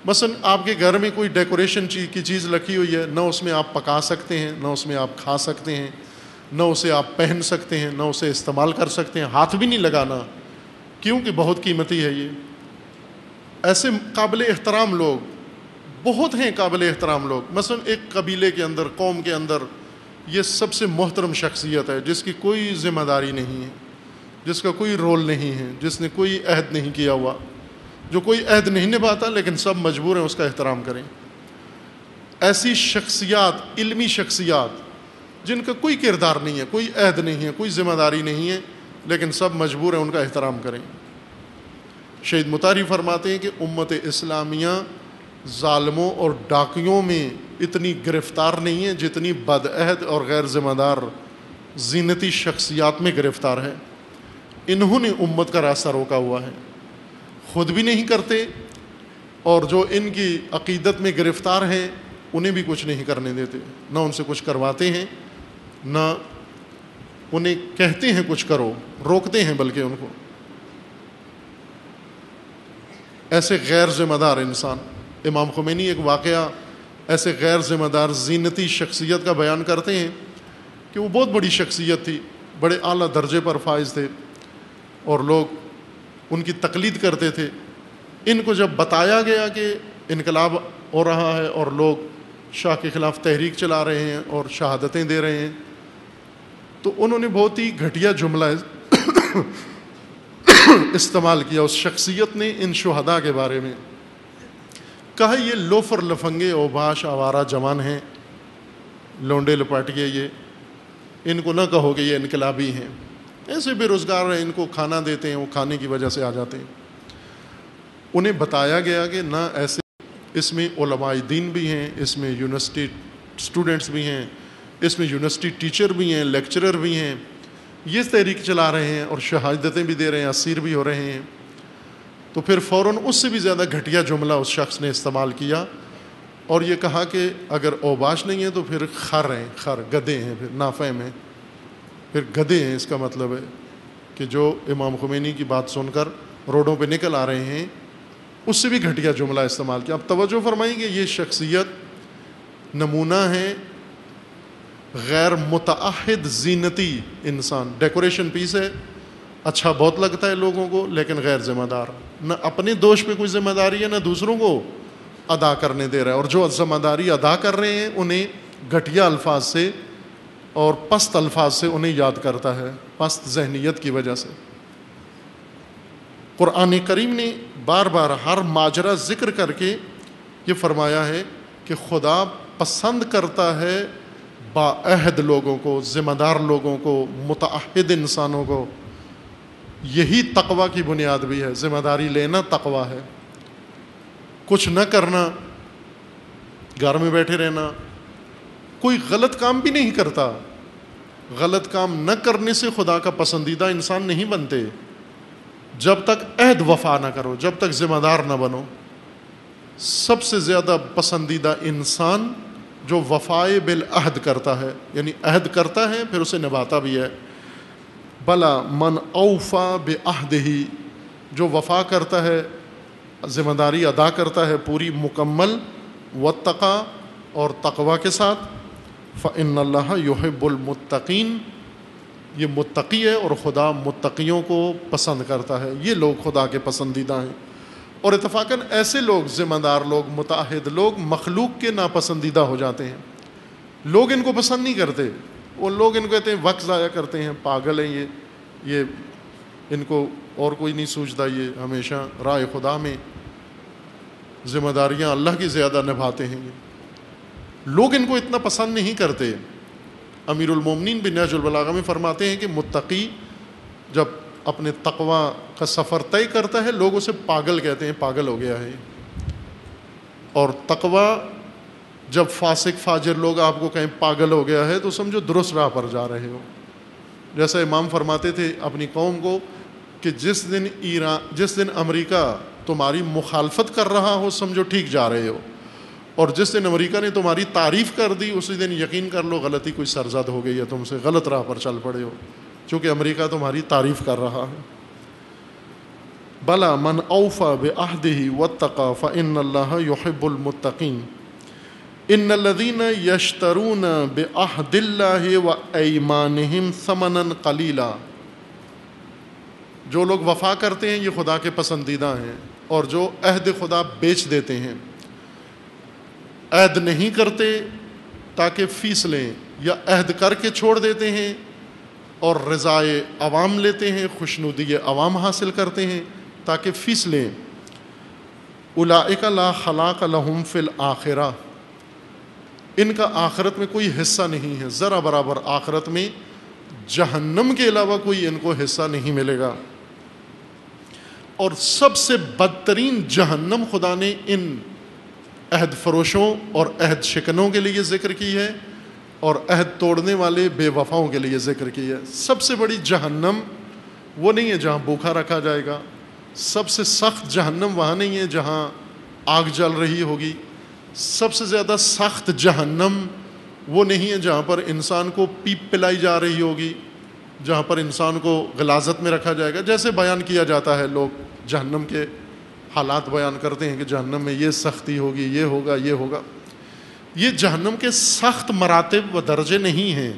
مثلا آپ کے گھر میں کوئی ڈیکوریشن کی چیز رکھی ہوئی ہے، نہ اس میں آپ پکا سکتے ہیں، نہ اس میں آپ کھا سکتے ہیں، نہ اسے آپ پہن سکتے ہیں، نہ اسے استعمال کر سکتے ہیں، ہاتھ بھی نہیں لگانا، کیونکہ بہت قیمتی ہے یہ۔ ایسے قابل احترام لوگ بہت ہیں، قابل احترام لوگ۔ مثلا ایک قبیلے کے اندر، قوم کے اندر یہ سب سے محترم شخصیت ہے جس کی کوئی ذمہ داری نہیں ہے، جس کا کوئی رول نہیں ہے، جس نے کوئی عہد نہیں کیا ہوا، جو کوئی عہد نہیں نبھاتا، لیکن سب مجبور ہیں اس کا احترام کریں۔ ایسی شخصیات، علمی شخصیات جن کا کوئی کردار نہیں ہے، کوئی عہد نہیں ہے، کوئی ذمہ داری نہیں ہے، لیکن سب مجبور ہیں ان کا احترام کریں۔ شہید مطہری فرماتے ہیں کہ امت اسلامیہ ظالموں اور ڈاکیوں میں اتنی گرفتار نہیں ہے جتنی بد عہد اور غیر ذمہ دار زینتی شخصیات میں گرفتار ہے۔ انہوں نے امت کا راستہ روکا ہوا ہے، خود بھی نہیں کرتے، اور جو ان کی عقیدت میں گرفتار ہیں انہیں بھی کچھ نہیں کرنے دیتے، نہ ان سے کچھ کرواتے ہیں نہ انہیں کہتے ہیں کچھ کرو، روکتے ہیں بلکہ ان کو. ایسے غیر ذمہ دار انسان. امام خمینی ایک واقعہ ایسے غیر ذمہ دار زینتی شخصیت کا بیان کرتے ہیں کہ وہ بہت بڑی شخصیت تھی، بڑے اعلیٰ درجے پر فائز تھے اور لوگ ان کی تقلید کرتے تھے. ان کو جب بتایا گیا کہ انقلاب ہو رہا ہے اور لوگ شاہ کے خلاف تحریک چلا رہے ہیں اور شہادتیں دے رہے ہیں، تو انہوں نے بہت ہی گھٹیا جملہ استعمال کیا. اس شخصیت نے ان شہداء کے بارے میں کہا یہ لوفر لفنگے اوباش آوارہ جوان ہیں، لونڈے لپاٹیے، یہ ان کو نہ کہو کہ یہ انقلابی ہیں، ایسے بے روزگار ہیں، ان کو کھانا دیتے ہیں، وہ کھانے کی وجہ سے آ جاتے ہیں. انہیں بتایا گیا کہ نہ ایسے، اس میں علماء دین بھی ہیں، اس میں یونیورسٹی اسٹوڈنٹس بھی ہیں، اس میں یونیورسٹی ٹیچر بھی ہیں، لیکچرر بھی ہیں، یہ تحریک چلا رہے ہیں اور شہادتیں بھی دے رہے ہیں، اسیر بھی ہو رہے ہیں. تو پھر فوراً اس سے بھی زیادہ گھٹیا جملہ اس شخص نے استعمال کیا اور یہ کہا کہ اگر اوباش نہیں ہے تو پھر خر ہیں، خر گدھے ہیں، پھر نافہم ہیں، پھر گدھے ہیں. اس کا مطلب ہے کہ جو امام خمینی کی بات سن کر روڈوں پہ نکل آ رہے ہیں، اس سے بھی گھٹیا جملہ استعمال کیا. اب توجہ فرمائیں کہ یہ شخصیت نمونہ ہے غیر متعہد زینتی انسان. ڈیکوریشن پیس ہے، اچھا بہت لگتا ہے لوگوں کو، لیکن غیر ذمہ دار، نہ اپنے دوش پہ کوئی ذمہ داری ہے نہ دوسروں کو ادا کرنے دے رہا ہے. اور جو ذمہ داری ادا کر رہے ہیں انہیں گھٹیا الفاظ سے اور پست الفاظ سے انہیں یاد کرتا ہے، پست ذہنیت کی وجہ سے. قرآن کریم نے بار بار ہر ماجرا ذکر کر کے یہ فرمایا ہے کہ خدا پسند کرتا ہے باعہد لوگوں کو، ذمہ دار لوگوں کو، متعہد انسانوں کو. یہی تقوی کی بنیاد بھی ہے. ذمہ داری لینا تقوی ہے، کچھ نہ کرنا، گھر میں بیٹھے رہنا، کوئی غلط کام بھی نہیں کرتا. غلط کام نہ کرنے سے خدا کا پسندیدہ انسان نہیں بنتے. جب تک عہد وفا نہ کرو، جب تک ذمہ دار نہ بنو. سب سے زیادہ پسندیدہ انسان جو وفائے بالعہد کرتا ہے، یعنی عہد کرتا ہے پھر اسے نبھاتا بھی ہے. بلا من اوفا بعہدہ، جو وفا کرتا ہے، ذمہ داری ادا کرتا ہے پوری مکمل، واتقا، اور تقوی کے ساتھ، فإن اللہ یحب المتقین، یہ متقی ہے اور خدا متقیوں کو پسند کرتا ہے. یہ لوگ خدا کے پسندیدہ ہیں. اور اتفاقاً ایسے لوگ، ذمہ دار لوگ، متعہد لوگ، مخلوق کے ناپسندیدہ ہو جاتے ہیں. لوگ ان کو پسند نہیں کرتے، وہ لوگ ان کو کہتے ہیں وقت ضائع کرتے ہیں، پاگل ہیں یہ ان کو اور کوئی نہیں سوچتا، یہ ہمیشہ راہ خدا میں ذمہ داریاں اللہ کی زیادہ نبھاتے ہیں. لوگ ان کو اتنا پسند نہیں کرتے. امیر المومنین بن نہج البلاغہ میں فرماتے ہیں کہ متقی جب اپنے تقوی کا سفر طے کرتا ہے، لوگ اسے پاگل کہتے ہیں، پاگل ہو گیا ہے. اور تقوی جب فاسق فاجر لوگ آپ کو کہیں پاگل ہو گیا ہے تو سمجھو درست راہ پر جا رہے ہو. جیسا امام فرماتے تھے اپنی قوم کو کہ جس دن امریکہ تمہاری مخالفت کر رہا ہو سمجھو ٹھیک جا رہے ہو، اور جس دن امریکہ نے تمہاری تعریف کر دی اسی دن یقین کر لو غلطی کوئی سرزد ہو گئی ہے تم سے، غلط راہ پر چل پڑے ہو، چونکہ امریکہ تمہاری تعریف کر رہا ہے. بلا من اوفا بعہدہ واتقى فإن اللہ یحب المتقین. ان الذین یشترون بعہد اللہ وایمانہم ثمنا قلیلا، جو لوگ وفا کرتے ہیں یہ خدا کے پسندیدہ ہیں، اور جو عہد خدا بیچ دیتے ہیں، عہد نہیں کرتے تاکہ فیس لیں، یا عہد کر کے چھوڑ دیتے ہیں اور رضائے عوام لیتے ہیں، خوشنودی عوام حاصل کرتے ہیں تاکہ فیس لیں. اولئک لا خلاق لہم فی الآخرہ، ان کا آخرت میں کوئی حصہ نہیں ہے، ذرا برابر آخرت میں جہنم کے علاوہ کوئی ان کو حصہ نہیں ملے گا. اور سب سے بدترین جہنم خدا نے ان عہد فروشوں اور عہد شکنوں کے لیے ذکر کی ہے اور عہد توڑنے والے بے وفاؤں کے لیے ذکر کی ہے. سب سے بڑی جہنم وہ نہیں ہے جہاں بھوکا رکھا جائے گا، سب سے سخت جہنم وہاں نہیں ہے جہاں آگ جل رہی ہوگی. سب سے زیادہ سخت جہنم وہ نہیں ہے جہاں پر انسان کو پیپ پلائی جا رہی ہوگی، جہاں پر انسان کو غلاظت میں رکھا جائے گا، جیسے بیان کیا جاتا ہے، لوگ جہنم کے حالات بیان کرتے ہیں کہ جہنم میں یہ سختی ہوگی، یہ ہوگا، یہ ہوگا۔ یہ جہنم کے سخت مراتب و درجے نہیں ہیں،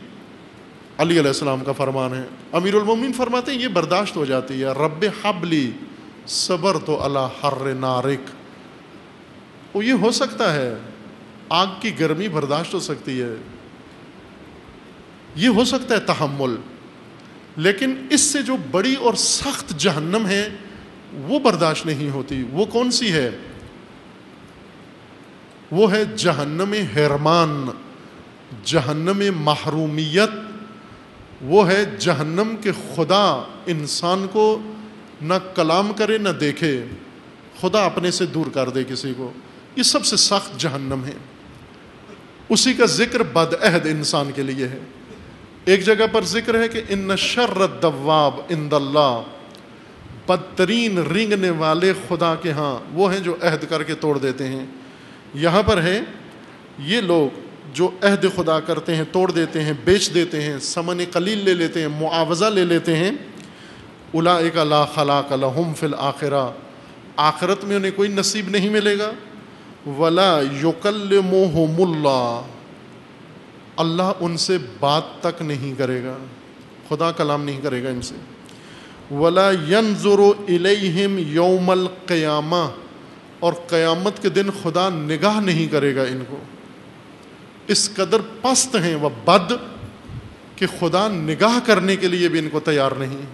علی علیہ السلام کا فرمان ہے۔ امیر المومنین فرماتے ہیں یہ برداشت ہو جاتی ہے۔ رب حبلی صبر تو علی حر نارک، وہ یہ ہو سکتا ہے، آگ کی گرمی برداشت ہو سکتی ہے، یہ ہو سکتا ہے تحمل، لیکن اس سے جو بڑی اور سخت جہنم ہے وہ برداشت نہیں ہوتی۔ وہ کون سی ہے؟ وہ ہے جہنم حرمان، جہنم محرومیت، وہ ہے جہنم کے خدا انسان کو نہ کلام کرے نہ دیکھے، خدا اپنے سے دور کر دے کسی کو، یہ سب سے سخت جہنم ہے۔ اسی کا ذکر بدعہد انسان کے لیے ہے۔ ایک جگہ پر ذکر ہے کہ ان شر الدواب عند اللہ، بدترین رینگنے والے خدا کے ہاں وہ ہیں جو عہد کر کے توڑ دیتے ہیں۔ یہاں پر ہے یہ لوگ جو عہد خدا کرتے ہیں، توڑ دیتے ہیں، بیچ دیتے ہیں، ثمن قلیل لے لیتے ہیں، معاوضہ لے لیتے ہیں، اولئک لا خلاق لہم فی الآخرہ، آخرت میں انہیں کوئی نصیب نہیں ملے گا، ولا یکلمہم اللہ، اللہ ان سے بات تک نہیں کرے گا، خدا کلام نہیں کرے گا ان سے، ولا ینظر الیہم یوم القیامہ، اور قیامت کے دن خدا نگاہ نہیں کرے گا ان کو۔ اس قدر پست ہیں وہ بد کہ خدا نگاہ کرنے کے لیے بھی ان کو تیار نہیں،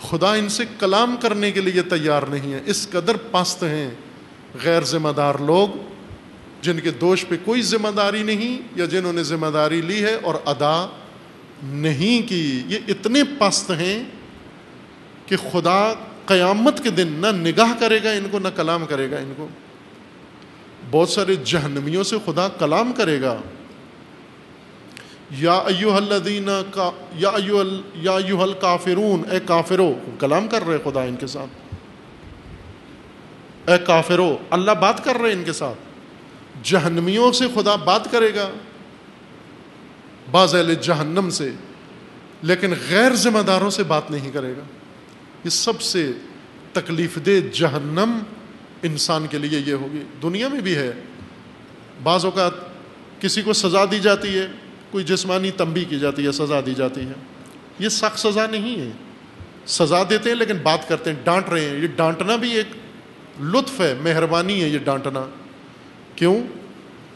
خدا ان سے کلام کرنے کے لیے تیار نہیں ہے، اس قدر پست ہیں غیر ذمہ دار لوگ جن کے دوش پہ کوئی ذمہ داری نہیں، یا جنہوں نے ذمہ داری لی ہے اور ادا نہیں کی، یہ اتنے پست ہیں کہ خدا قیامت کے دن نہ نگاہ کرے گا ان کو، نہ کلام کرے گا ان کو۔ بہت سارے جہنمیوں سے خدا کلام کرے گا، یا ایھا الذین یا ایھا الکافرون، اے کافرو، کلام کر رہے خدا ان کے ساتھ، اے کافرو، اللہ بات کر رہے ان کے ساتھ۔ جہنمیوں سے خدا بات کرے گا، بعض اہل جہنم سے، لیکن غیر ذمہ داروں سے بات نہیں کرے گا۔ یہ سب سے تکلیف دہ جہنم انسان کے لیے یہ ہوگی۔ دنیا میں بھی ہے، بعض اوقات کسی کو سزا دی جاتی ہے، کوئی جسمانی تنبیہ کی جاتی ہے، سزا دی جاتی ہے، یہ سخت سزا نہیں ہے، سزا دیتے ہیں لیکن بات کرتے ہیں، ڈانٹ رہے ہیں۔ یہ ڈانٹنا بھی ایک لطف ہے، مہربانی ہے یہ ڈانٹنا۔ کیوں؟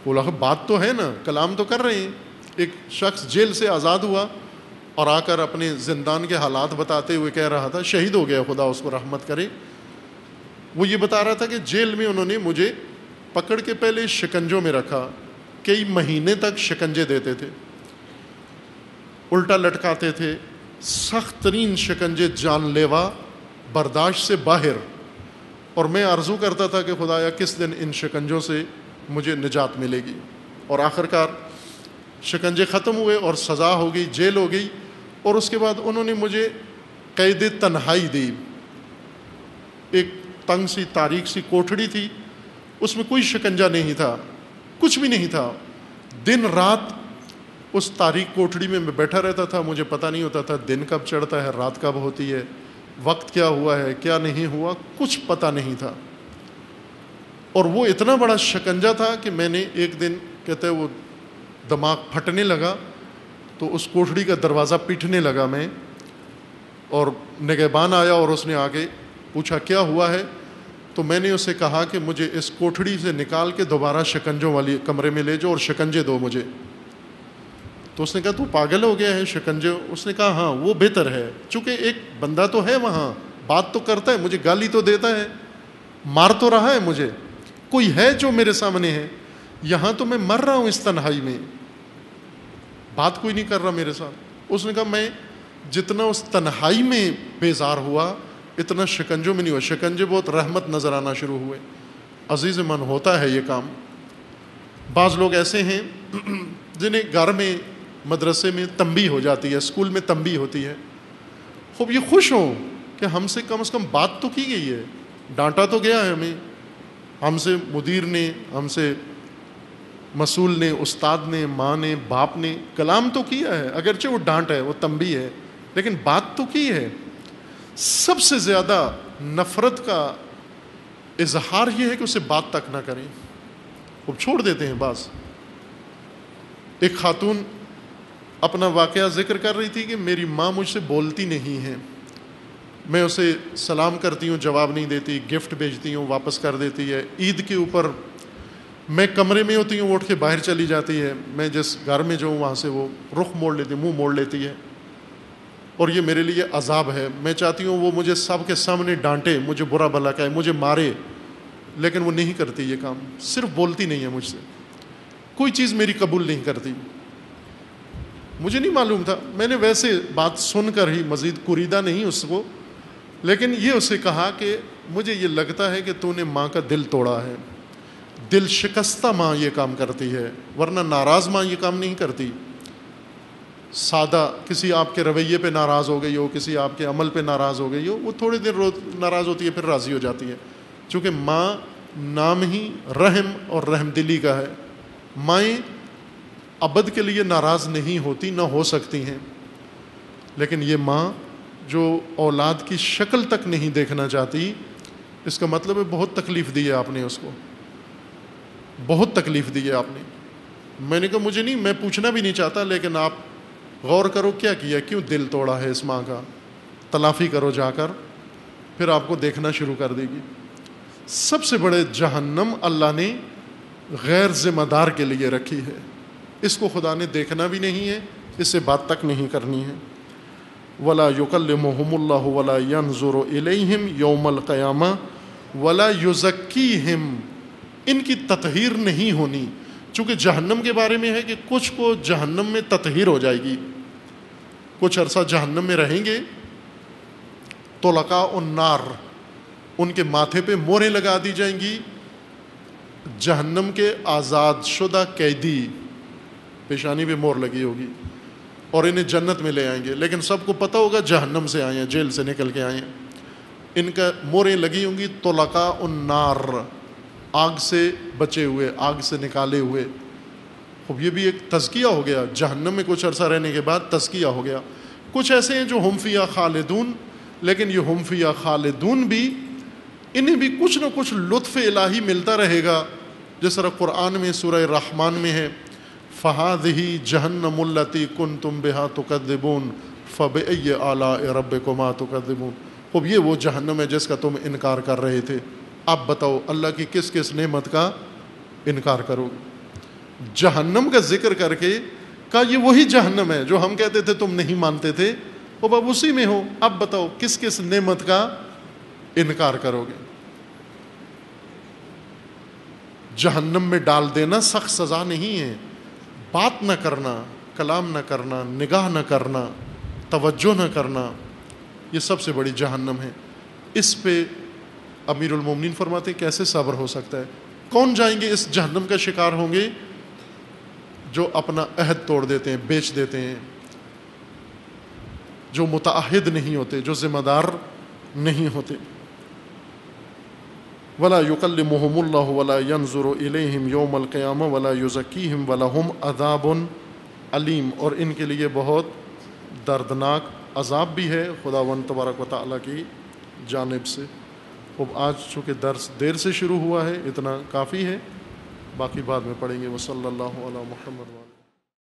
بولا بات تو ہے نا، کلام تو کر رہے ہیں۔ ایک شخص جیل سے آزاد ہوا اور آ کر اپنے زندان کے حالات بتاتے ہوئے کہہ رہا تھا، شہید ہو گیا، خدا اس کو رحمت کرے۔ وہ یہ بتا رہا تھا کہ جیل میں انہوں نے مجھے پکڑ کے پہلے شکنجوں میں رکھا، کئی مہینے تک شکنجے دیتے تھے، الٹا لٹکاتے تھے، سخت ترین شکنجے، جان لیوا، برداشت سے باہر، اور میں آرزو کرتا تھا کہ خدایا کس دن ان شکنجوں سے مجھے نجات ملے گی۔ اور آخرکار شکنجے ختم ہوئے اور سزا ہو گئی، جیل ہو گئی، اور اس کے بعد انہوں نے مجھے قید تنہائی دی۔ ایک تنگ سی تاریک سی کوٹھڑی تھی، اس میں کوئی شکنجہ نہیں تھا، کچھ بھی نہیں تھا، دن رات اس تاریک کوٹھڑی میں بیٹھا رہتا تھا، مجھے پتہ نہیں ہوتا تھا دن کب چڑھتا ہے، رات کب ہوتی ہے، وقت کیا ہوا ہے، کیا نہیں ہوا، کچھ پتہ نہیں تھا۔ اور وہ اتنا بڑا شکنجہ تھا کہ میں نے ایک دن، کہتے وہ دماغ پھٹنے لگا تو اس کوٹھڑی کا دروازہ پیٹنے لگا میں، اور نگہبان آیا اور اس نے آگے پوچھا کیا ہوا ہے، تو میں نے اسے کہا کہ مجھے اس کوٹھڑی سے نکال کے دوبارہ شکنجوں والی کمرے میں لے جاؤ اور شکنجے دو مجھے۔ تو اس نے کہا تو پاگل ہو گیا ہے، شکنجے؟ اس نے کہا ہاں وہ بہتر ہے، چونکہ ایک بندہ تو ہے وہاں، بات تو کرتا ہے، مجھے گالی تو دیتا ہے، مار تو رہا ہے مجھے، کوئی ہے جو میرے سامنے ہے، یہاں تو میں مر رہا ہوں اس تنہائی میں، بات کوئی نہیں کر رہا میرے ساتھ۔ اس نے کہا میں جتنا اس تنہائی میں بیزار ہوا اتنا شکنجوں میں نہیں ہوا، شکنجے بہت رحمت نظر آنا شروع ہوئے۔ عزیز من، ہوتا ہے یہ کام۔ بعض لوگ ایسے ہیں جنہیں گھر میں، مدرسے میں تنبیہ ہو جاتی ہے، اسکول میں تنبیہ ہوتی ہے، خوب یہ خوش ہوں کہ ہم سے کم بات تو کی گئی ہے، ڈانٹا تو گیا ہے ہمیں، ہم سے مدیر نے، ہم سے مسئول نے، استاد نے، ماں نے، باپ نے کلام تو کیا ہے، اگرچہ وہ ڈانٹ ہے، وہ تنبیہ ہے، لیکن بات تو کی ہے۔ سب سے زیادہ نفرت کا اظہار یہ ہے کہ اسے بات تک نہ کریں، وہ چھوڑ دیتے ہیں بعض۔ ایک خاتون اپنا واقعہ ذکر کر رہی تھی کہ میری ماں مجھ سے بولتی نہیں ہے، میں اسے سلام کرتی ہوں جواب نہیں دیتی، گفٹ بھیجتی ہوں واپس کر دیتی ہے، عید کے اوپر میں کمرے میں ہوتی ہوں وہ اٹھ کے باہر چلی جاتی ہے، میں جس گھر میں جو ہوں وہاں سے وہ رخ موڑ لیتی، منہ موڑ لیتی ہے، اور یہ میرے لیے عذاب ہے۔ میں چاہتی ہوں وہ مجھے سب کے سامنے ڈانٹے، مجھے برا بھلا کہے، مجھے مارے، لیکن وہ نہیں کرتی یہ کام، صرف بولتی نہیں ہے مجھ سے، کوئی چیز میری قبول نہیں کرتی۔ مجھے نہیں معلوم تھا، میں نے ویسے بات سن کر ہی، مزید کوریدا نہیں اس کو، لیکن یہ اسے کہا کہ مجھے یہ لگتا ہے کہ تو نے ماں کا دل توڑا ہے، دل شکستہ ماں یہ کام کرتی ہے، ورنہ ناراض ماں یہ کام نہیں کرتی۔ سادہ کسی آپ کے رویے پہ ناراض ہو گئی ہو، کسی آپ کے عمل پہ ناراض ہو گئی ہو، وہ تھوڑی دیر ناراض ہوتی ہے پھر راضی ہو جاتی ہے، چونکہ ماں نام ہی رحم اور رحم دلی کا ہے۔ مائیں ابد کے لیے ناراض نہیں ہوتی، نہ ہو سکتی ہیں، لیکن یہ ماں جو اولاد کی شکل تک نہیں دیکھنا چاہتی، اس کا مطلب ہے بہت تکلیف دی ہے آپ نے اس کو، بہت تکلیف دی ہے آپ نے۔ میں نے کہا مجھے نہیں، میں پوچھنا بھی نہیں چاہتا، لیکن آپ غور کرو کیا کیا، کیوں دل توڑا ہے اس ماں کا، تلافی کرو جا کر، پھر آپ کو دیکھنا شروع کر دے گی۔ سب سے بڑے جہنم اللہ نے غیر ذمہ دار کے لیے رکھی ہے، اس کو خدا نے دیکھنا بھی نہیں ہے، اس سے بات تک نہیں کرنی ہے۔ ولا یکلمہم اللہ ولا ینظر الیہم یوم القیامہ ولا یزکیہم، ان کی تطہیر نہیں ہونی، چونکہ جہنم کے بارے میں ہے کہ کچھ کو جہنم میں تطہیر ہو جائے گی، کچھ عرصہ جہنم میں رہیں گے، طلقاء النار، ان کے ماتھے پہ موریں لگا دی جائیں گی، جہنم کے آزاد شدہ قیدی، پیشانی پہ مور لگی ہوگی، اور انہیں جنت میں لے آئیں گے، لیکن سب کو پتہ ہوگا جہنم سے آئے ہیں، جیل سے نکل کے آئے ہیں، ان کا موریں لگی ہوں گی، طلقاء النار، آگ سے بچے ہوئے، آگ سے نکالے ہوئے۔ خوب یہ بھی ایک تزکیہ ہو گیا، جہنم میں کچھ عرصہ رہنے کے بعد تزکیہ ہو گیا۔ کچھ ایسے ہیں جو ہم فیہا خالدون، لیکن یہ ہم فیہا خالدون بھی، انہیں بھی کچھ نہ کچھ لطف الہی ملتا رہے گا، جس طرح قرآن میں سورہ رحمان میں ہے فَهَذِهِ جَهَنَّمُ الَّتِي كُنْتُمْ بِهَا تُكَذِّبُونَ فَبِأَيِّ آلَاءِ رَبِّكُمَا تُكَذِّبُونَ۔ خوب یہ وہ جہنم ہے جس کا تم انکار کر رہے تھے، اب بتاؤ اللہ کی کس کس نعمت کا انکار کرو گے۔ جہنم کا ذکر کر کے کہا یہ وہی جہنم ہے جو ہم کہتے تھے تم نہیں مانتے تھے، وہ اب اسی میں ہو، اب بتاؤ کس کس نعمت کا انکار کرو گے۔ جہنم میں ڈال دینا سخت سزا نہیں ہے، بات نہ کرنا، کلام نہ کرنا، نگاہ نہ کرنا، توجہ نہ کرنا، یہ سب سے بڑی جہنم ہے۔ اس پہ امیر المومنین فرماتے ہیں کیسے صبر ہو سکتا ہے؟ کون جائیں گے اس جہنم کا شکار ہوں گے؟ جو اپنا عہد توڑ دیتے ہیں، بیچ دیتے ہیں، جو متعہد نہیں ہوتے، جو ذمہ دار نہیں ہوتے۔ ولا یکلمہم اللہ ولا ینظر الیہم یوم القیامہ ولا یزکیہم ولہم عذاب علیم، اور ان کے لیے بہت دردناک عذاب بھی ہے خداوند تبارک و تعالیٰ کی جانب سے۔ اب آج چونکہ درس دیر سے شروع ہوا ہے، اتنا کافی ہے، باقی بعد میں پڑھیں گے۔ وصلی اللہ علی محمد۔